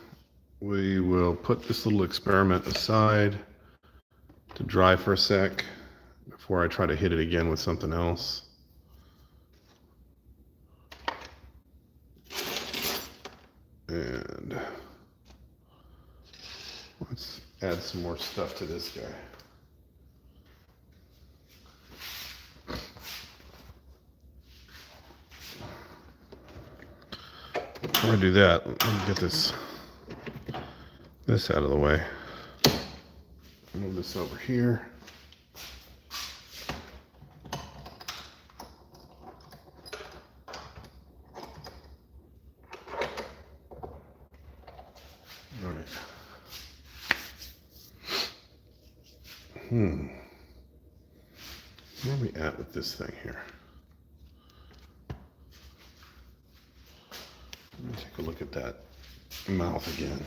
A: we will put this little experiment aside to dry for a sec before I try to hit it again with something else. And let's add some more stuff to this guy. Before I do that, let me get this out of the way. Move this over here. All right. Where are we at with this thing here? Let me take a look at that mouth again.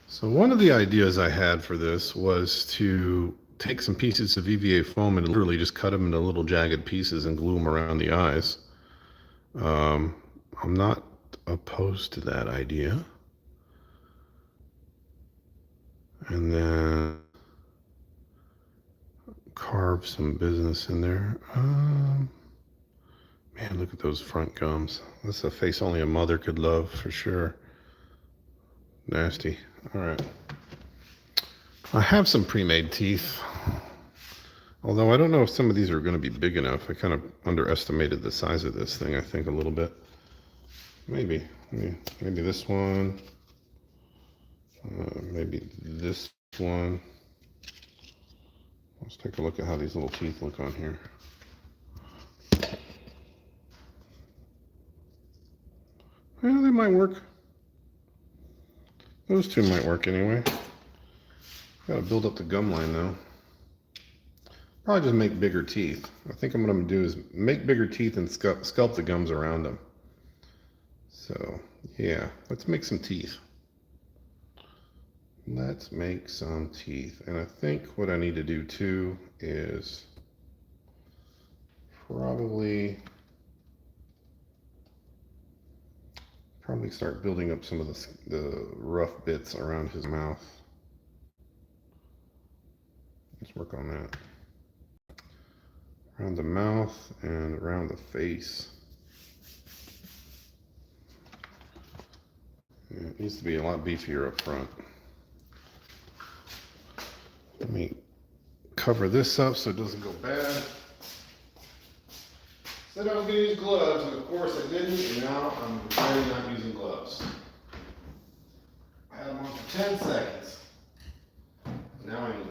A: So one of the ideas I had for this was to take some pieces of EVA foam and literally just cut them into little jagged pieces and glue them around the eyes. I'm not opposed to that idea. And then carve some business in there. Man, look at those front gums. That's a face only a mother could love for sure. Nasty. All right. I have some pre-made teeth. Although I don't know if some of these are going to be big enough. I kind of underestimated the size of this thing, I think, a little bit. Maybe this one. Maybe this one. Let's take a look at how these little teeth look on here. Well, they might work. Those two might work anyway. Gotta build up the gum line though. Probably just make bigger teeth. I think what I'm gonna do is make bigger teeth and sculpt the gums around them. So yeah, let's make some teeth. Let's make some teeth. And I think what I need to do too is probably start building up some of the rough bits around his mouth. Let's work on that. Around the mouth and around the face. Yeah, it needs to be a lot beefier up front. Let me cover this up so it doesn't go bad. Said I was going to use gloves, and of course I didn't, and now I'm regretting not using gloves. I had them on for 10 seconds. Now I need them.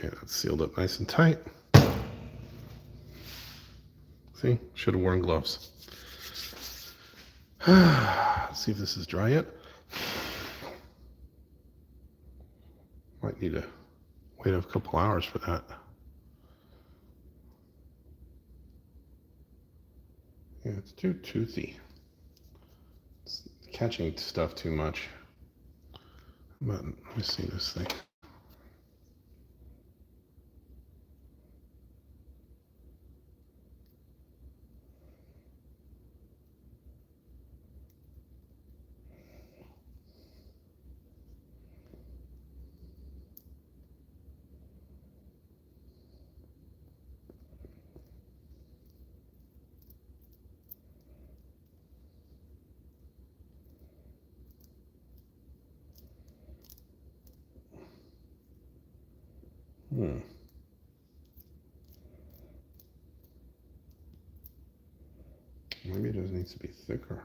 A: Okay, that's sealed up nice and tight. See, should have worn gloves. Let's see if this is dry yet. Might need to wait a couple hours for that. Yeah, it's too toothy. It's catching stuff too much. But let me see this thing. Maybe it just needs to be thicker.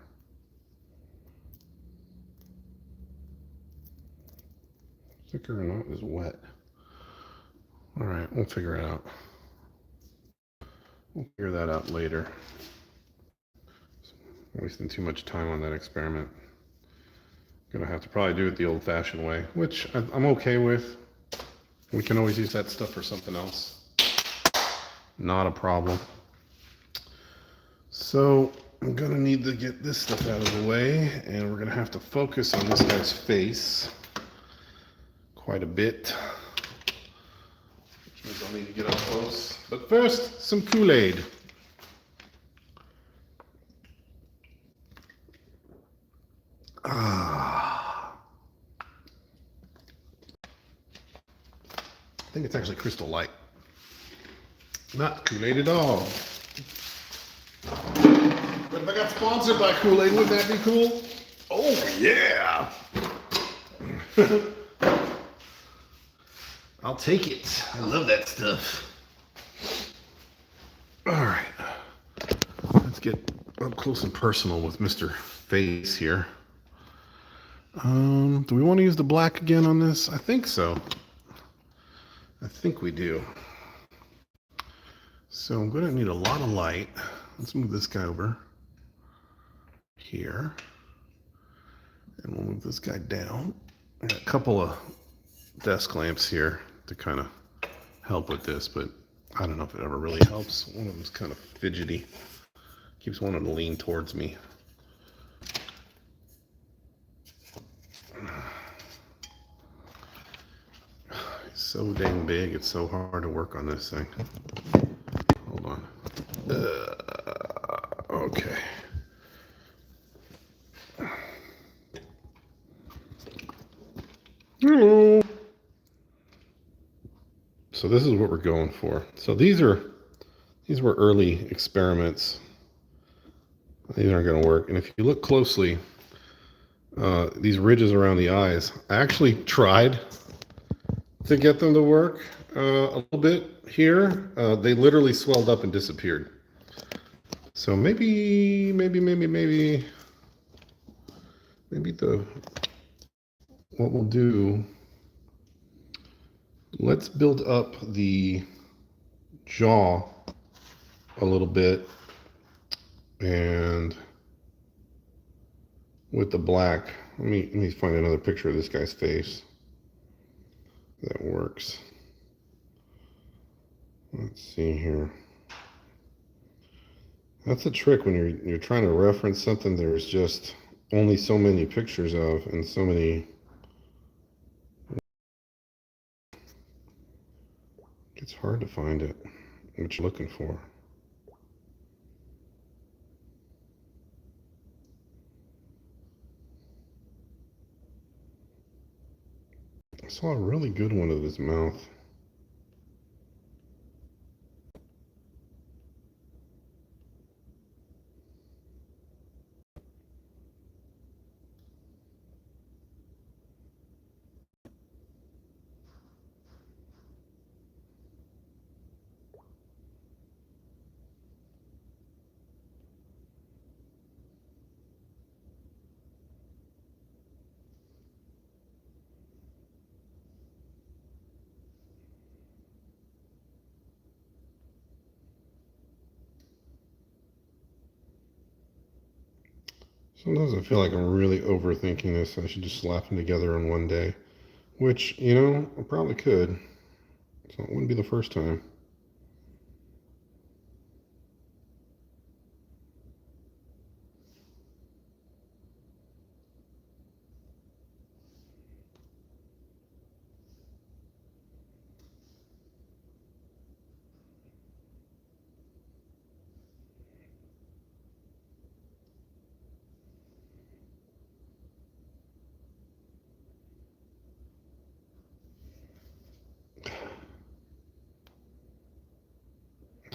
A: Thicker or not is wet. All right, we'll figure it out. We'll figure that out later. Wasting too much time on that experiment. Gonna have to probably do it the old-fashioned way, which I'm okay with. We can always use that stuff for something else. Not a problem. So I'm gonna need to get this stuff out of the way, and we're gonna have to focus on this guy's face quite a bit. Which means I'll need to get up close. But first, some Kool-Aid. I think it's actually Crystal Light. Not Kool-Aid at all. But if I got sponsored by Kool-Aid, wouldn't that be cool? Oh, yeah. I'll take it. I love that stuff. All right. Let's get up close and personal with Mr. Face here. Do we want to use the black again on this? I think so. I think we do. So I'm going to need a lot of light. Let's move this guy over here. And we'll move this guy down. I got a couple of desk lamps here to kind of help with this, but I don't know if it ever really helps. One of them's kind of fidgety. Keeps wanting to lean towards me. It's so dang big, it's so hard to work on this thing. Hold on. Okay. Hello. So this is what we're going for. So these were early experiments. These aren't going to work. And if you look closely, these ridges around the eyes, I actually tried to get them to work a little bit here. They literally swelled up and disappeared. So maybe what we'll do, let's build up the jaw a little bit, and with the black, let me find another picture of this guy's face that works. Let's see here. That's a trick when you're trying to reference something there's just only so many pictures of and so many. It's hard to find it, what you're looking for. I saw a really good one of his mouth. Sometimes I feel like I'm really overthinking this. I should just slap them together in one day, which, you know, I probably could. So it wouldn't be the first time.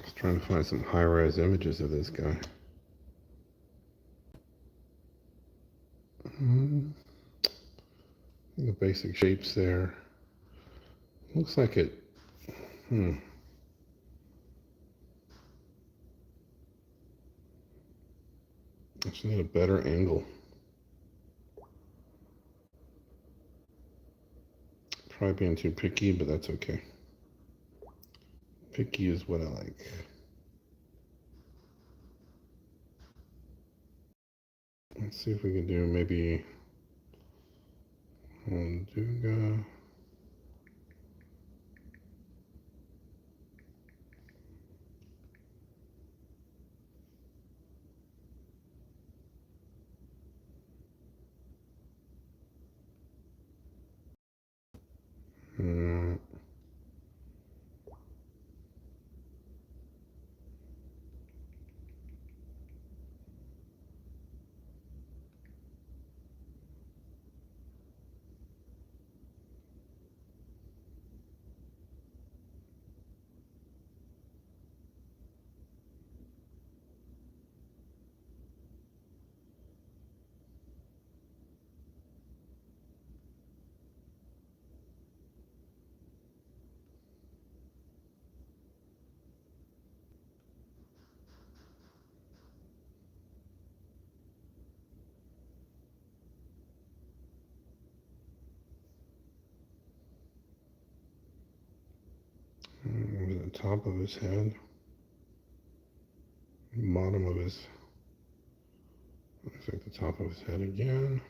A: Just trying to find some high-res images of this guy. The basic shapes there. Looks like it. I just need a better angle. Probably being too picky, but that's okay. Picky is what I like. Let's see if we can do maybe Molduga. Over the top of his head, bottom of his, looks like the top of his head again.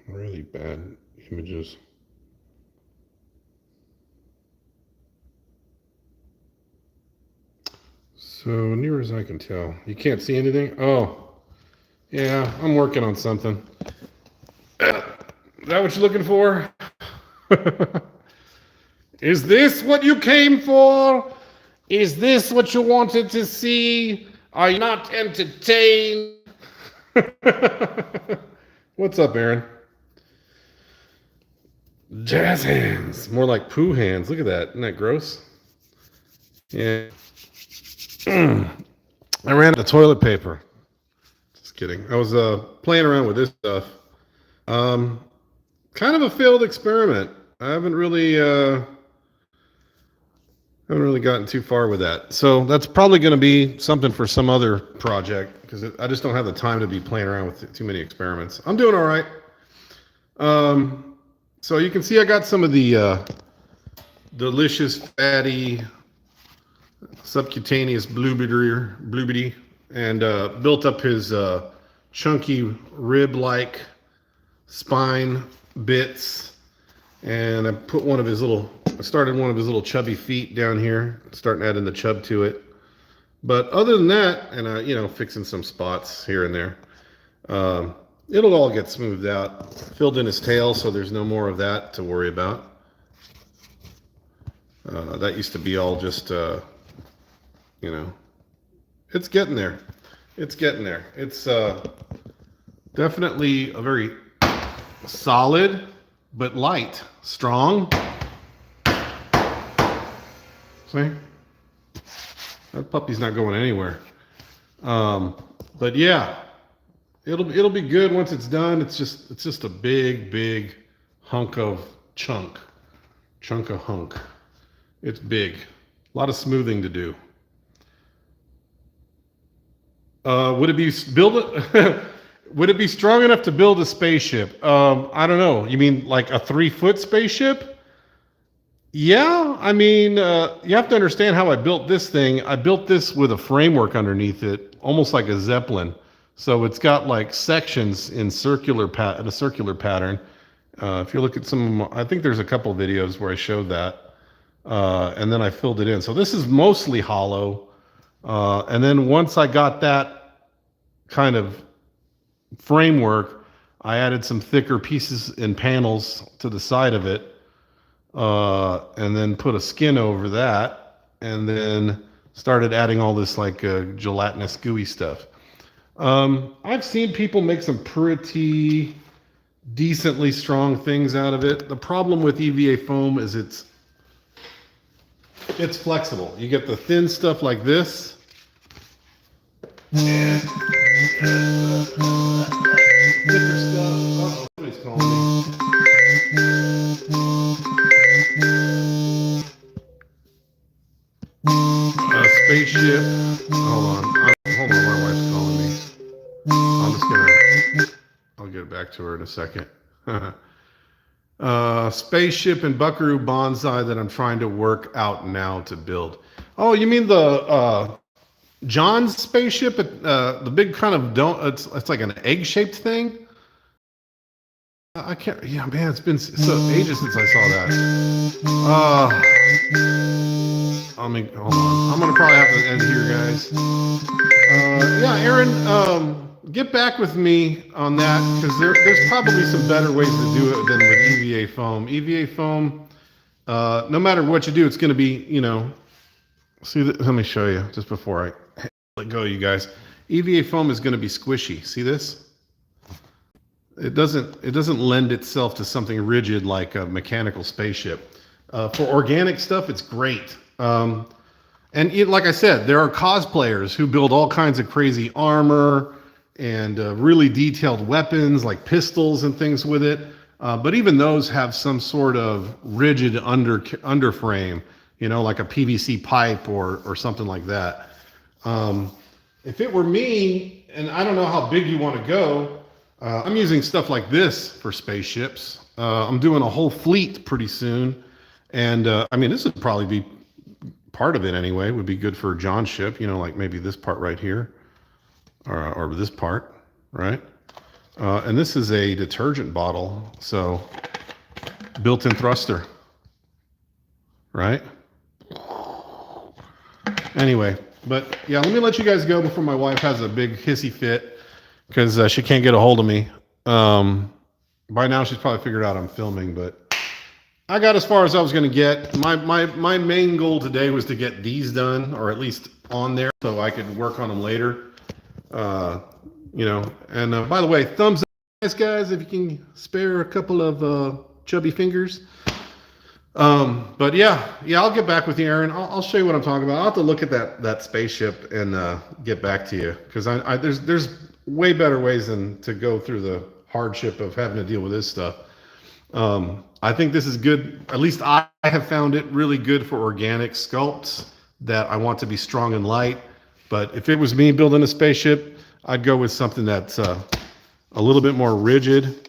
A: Really bad images. So near as I can tell, you can't see anything? Oh. Yeah, I'm working on something. Is that what you're looking for? Is this what you came for? Is this what you wanted to see? Are you not entertained? What's up, Aaron? Jazz hands. More like poo hands. Look at that. Isn't that gross? Yeah. I ran out of toilet paper. Kidding. I was playing around with this stuff. Kind of a failed experiment. I haven't really gotten too far with that. So that's probably going to be something for some other project because I just don't have the time to be playing around with too many experiments. I'm doing all right. So you can see I got some of the delicious fatty subcutaneous blueberry and built up his chunky rib-like spine bits. And I put I started one of his little chubby feet down here, starting adding the chub to it. But other than that, and fixing some spots here and there, it'll all get smoothed out. Filled in his tail, so there's no more of that to worry about. That used to be all just, it's getting there. It's getting there. It's definitely a very solid, but light, strong. See? That puppy's not going anywhere. But yeah, it'll be good once it's done. It's just a big hunk of chunk of hunk. It's big. A lot of smoothing to do. Would it be would it be strong enough to build a spaceship? I don't know. You mean like a 3-foot spaceship? Yeah, I mean, you have to understand how I built this thing. I built this with a framework underneath it, almost like a Zeppelin. So it's got like sections in a circular pattern. If you look at I think there's a couple of videos where I showed that, and then I filled it in. So this is mostly hollow, and then once I got that kind of framework, I added some thicker pieces and panels to the side of it. And then put a skin over that, and then started adding all this like gelatinous gooey stuff. I've seen people make some pretty decently strong things out of it. The problem with EVA foam is it's flexible. You get the thin stuff like this, and thicker stuff. Uh-oh, somebody's calling me. Spaceship. Hold on. Hold on, my wife's calling me. I'll get back to her in a second. Spaceship and Buckaroo Bonsai that I'm trying to work out now to build. Oh, you mean the John's spaceship? The big kind of it's like an egg-shaped thing? I can't, yeah, man, it's been ages since I saw that. I mean, hold on. I'm gonna probably have to end here, guys. Yeah, Aaron, get back with me on that, because there's probably some better ways to do it than with EVA foam. EVA foam, no matter what you do, it's gonna be, see, let me show you just before I let go, you guys. EVA foam is gonna be squishy. See this? It doesn't lend itself to something rigid like a mechanical spaceship. For organic stuff, it's great. Like I said, there are cosplayers who build all kinds of crazy armor and really detailed weapons like pistols and things with it. But even those have some sort of rigid underframe, like a PVC pipe or something like that. If it were me, and I don't know how big you want to go, I'm using stuff like this for spaceships. I'm doing a whole fleet pretty soon. And I mean, this would probably be part of it anyway, would be good for John's ship, like maybe this part right here, or this part, right? And this is a detergent bottle, so built-in thruster, right? Anyway, but yeah, let me let you guys go before my wife has a big hissy fit, because she can't get a hold of me. By now she's probably figured out I'm filming, but I got as far as I was going to get. My main goal today was to get these done, or at least on there, so I could work on them later. And by the way, thumbs up, guys, if you can spare a couple of chubby fingers. But yeah, I'll get back with you, Aaron. I'll show you what I'm talking about. I'll have to look at that spaceship and get back to you, because there's way better ways than to go through the hardship of having to deal with this stuff. I think this is good. At least I have found it really good for organic sculpts that I want to be strong and light. But if it was me building a spaceship, I'd go with something that's a little bit more rigid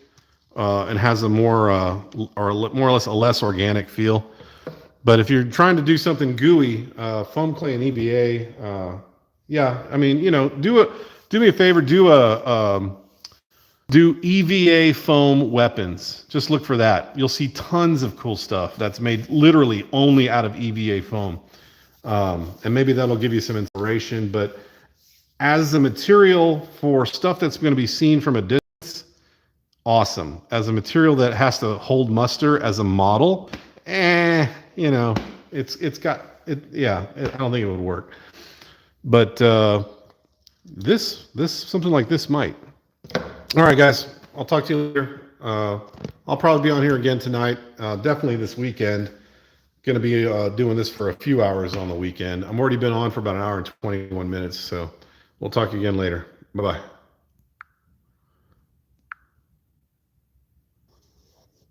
A: and has a more or more or less a less organic feel. But if you're trying to do something gooey, foam clay and EVA, yeah, I mean, do me a favor, do EVA foam weapons. Just look for that. You'll see tons of cool stuff that's made literally only out of EVA foam. And maybe that'll give you some inspiration. But as a material for stuff that's going to be seen from a distance, awesome. As a material that has to hold muster as a model, it's got it. Yeah, I don't think it would work. But something like this might. All right, guys, I'll talk to you later. I'll probably be on here again tonight, definitely this weekend. Going to be doing this for a few hours on the weekend. I'm already been on for about an hour and 21 minutes, so we'll talk again later. Bye-bye.